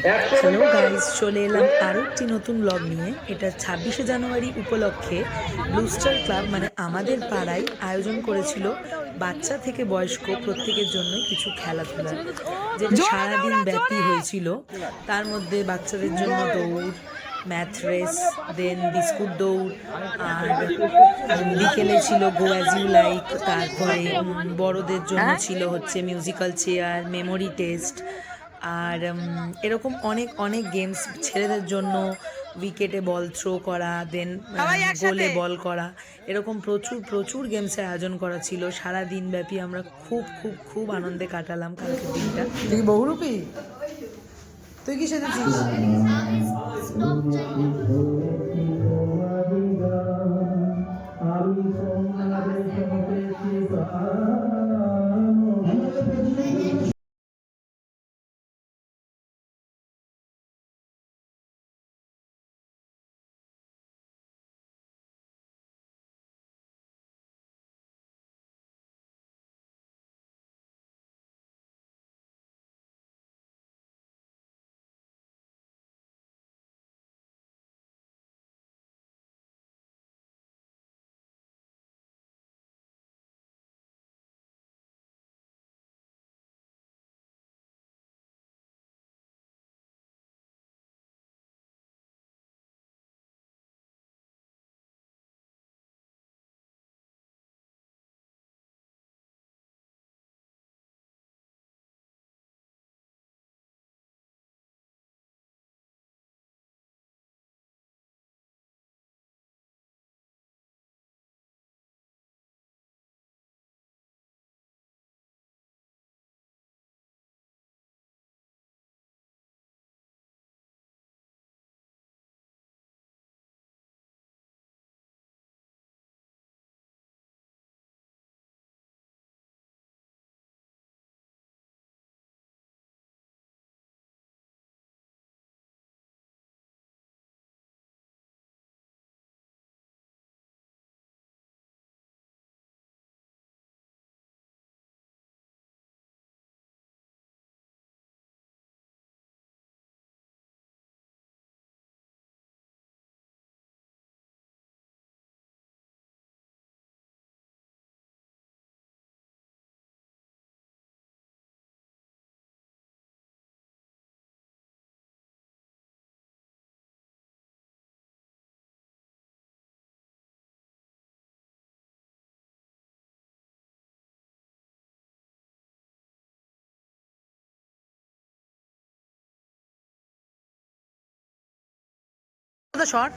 Hello guys, চলে এলাম আরও একটি নতুন ব্লগ নিয়ে। এটা 26শে জানুয়ারি উপলক্ষে ব্লু স্টার ক্লাব মানে আমাদের পাড়ায় আয়োজন করেছিল বাচ্চা থেকে বয়স্ক প্রত্যেকের জন্য কিছু খেলাধুলা, যেটা সারাদিন ব্যাপী হয়েছিল। তার মধ্যে বাচ্চাদের জন্য দৌড়, ম্যাথ রেস, দেন বিস্কুট দৌড়, আর বিকেলে ছিল গো অ্যাজ ইউ লাইক। তারপরে বড়দের জন্য ছিল হচ্ছে মিউজিক্যাল চেয়ার, মেমোরি টেস্ট, আর এরকম অনেক অনেক গেমস। ছেলেদের জন্য উইকেটে বল থ্রো করা, দেন গোলে বল করা, এরকম প্রচুর প্রচুর গেমসের আয়োজন করা ছিল। সারা দিন ব্যাপী আমরা খুব খুব খুব আনন্দে কাটালাম কালকের দিনটা। তুই বহুরূপী, তুই কি সেজেছিস? শর্ট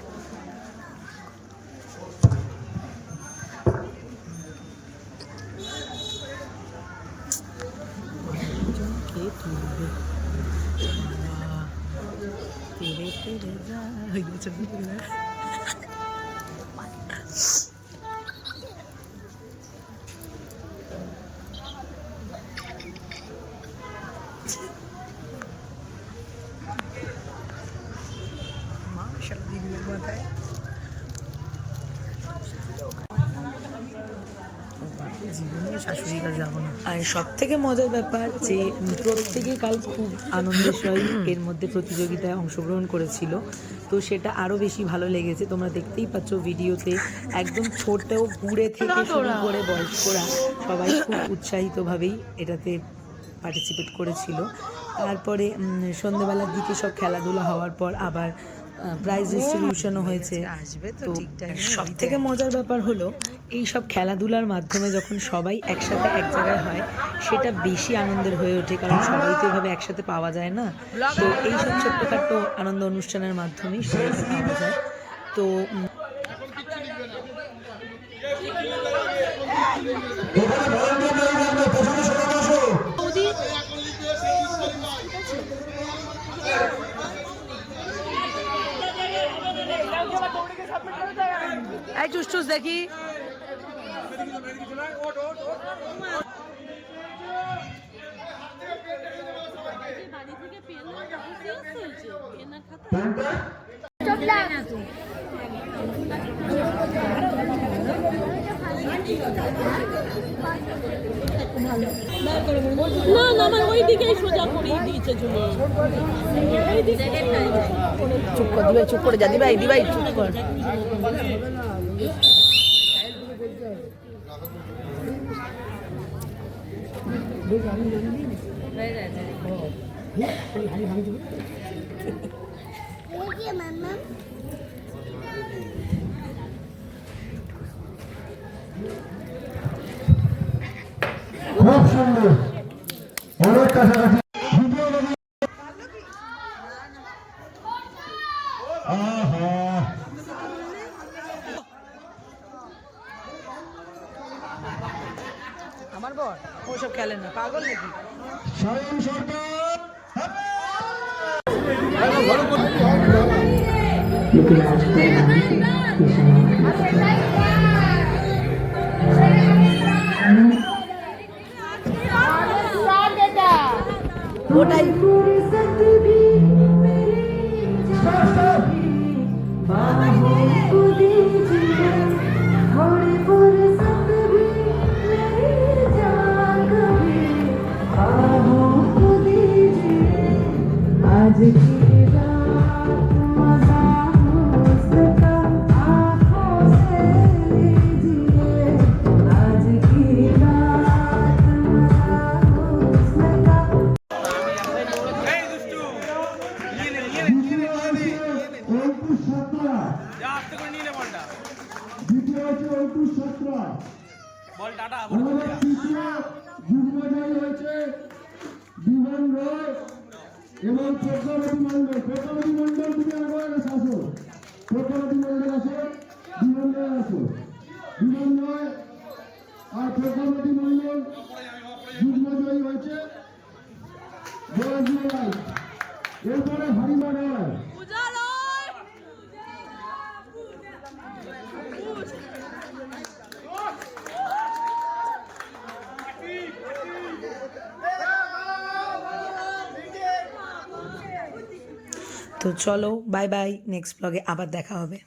আর সব থেকে মজার ব্যাপার যে প্রত্যেকে কাল খুব আনন্দের সহিত এর মধ্যে প্রতিযোগিতায় অংশগ্রহণ করেছিল, তো সেটা আরও বেশি ভালো লেগেছে। তোমরা দেখতেই পাচ্ছ ভিডিওতে, একদম ছোট বুড়ে থেকে শুরু করে বয়স্করা সবাই খুব উৎসাহিতভাবেই এটাতে পার্টিসিপেট করেছিল। তারপরে সন্ধ্যেবেলার দিকে সব খেলাধুলা হওয়ার পর আবার প্রাইজ ডিস্ট্রিবিউশনও হয়েছে। তো সব থেকে মজার ব্যাপার হলো এই সব খেলাধুলার মাধ্যমে যখন সবাই একসাথে এক জায়গায় হয় সেটা বেশি আনন্দের হয়ে ওঠে, কারণ সবাই তো এভাবে একসাথে পাওয়া যায় না। তো এই সব ছোট্টখাট্টো আনন্দ অনুষ্ঠানের মাধ্যমেই সবাইকে পাওয়া যায়। তো এই চুস দেখি না না আমার ওই দিকেই সোজা করিয়ে দিয়েছে জুনি চুপ কর দিবাই, চুপ করে যা দিবাই, দিবাই চুপ কর। খুব সুন্দর, অনেক কাছাকাছি। আমার বর ওসব খেলেন না, পাগল নাকি? স্বয়ং সরকার ওটাই आज की रात मजा उसका आँखों से लीजिए आज की रात मजा उसका দ্বিতীয় হচ্ছে অঙ্কুশ সাঁতরা, আমাদের তৃতীয় যুগ্মজয়ী হয়েছে বিমান রয় এবং প্রজ্ঞাবতী মন্ডল। প্রজ্ঞাবতী মন্ডল তুমি আগে আসো, প্রজ্ঞাবতী মন্ডল আসো, বিমান রয় আসো, বিমান রয় আর প্রজ্ঞাবতী মন্ডল যুগ্মজয়ী হয়েছে। এরপরে হারিমা রায়, তো চলো বাই বাই, নেক্সট ব্লগে আবার দেখা হবে।